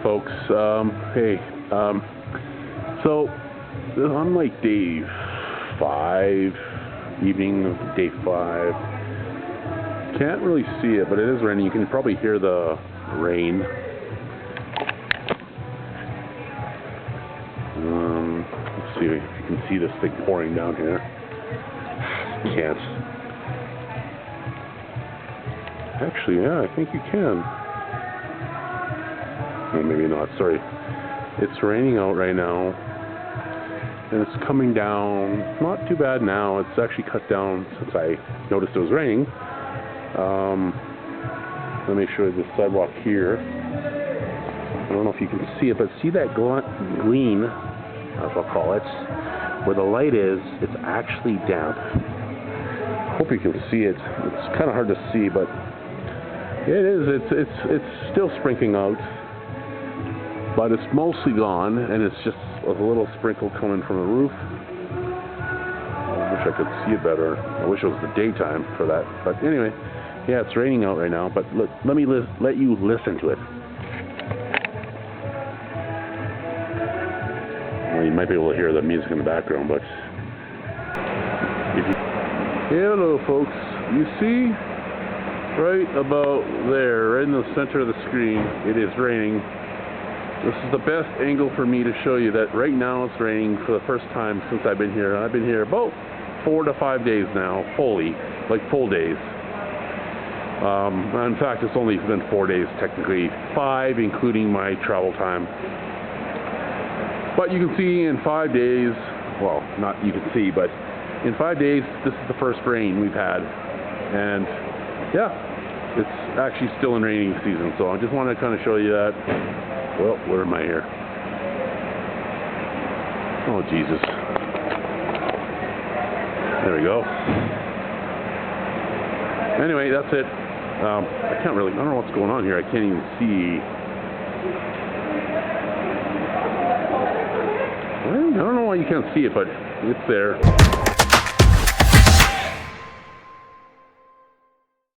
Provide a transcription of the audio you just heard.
folks. Hey, so I'm like day 5, evening of day 5. Can't really see it, but it is raining. You can probably hear the rain. Let's see if you can see this thing pouring down here. Can't. Actually, yeah, I think you can. Well, maybe not. Sorry. It's raining out right now, and it's coming down. Not too bad now. It's actually cut down since I noticed it was raining. Let me show you the sidewalk here. I don't know if you can see it, but see that gleam, as I'll call it, where the light is. It's actually damp. Hope you can see it. It's kind of hard to see, but it is. It's still sprinkling out, but it's mostly gone, and it's just a little sprinkle coming from the roof. I wish I could see it better. I wish it was the daytime for that. But anyway, yeah, it's raining out right now. But look, let me let you listen to it. Well, you might be able to hear the music in the background, but if you... Hello, folks. You see, right about there, right in the center of the screen, it is raining. This is the best angle for me to show you that right now it's raining for the first time since I've been here. I've been here about 4 to 5 days now, fully, like full days. In fact, it's only been 4 days technically, 5 including my travel time. But you can see in 5 days, well, not you can see, but in 5 days, this is the first rain we've had. And yeah, it's actually still in raining season. So I just want to kind of show you that. Well, where am I here? Oh, Jesus. There we go. Anyway, that's it. I can't really, I don't know what's going on here. I can't even see. I don't know why you can't see it, but it's there.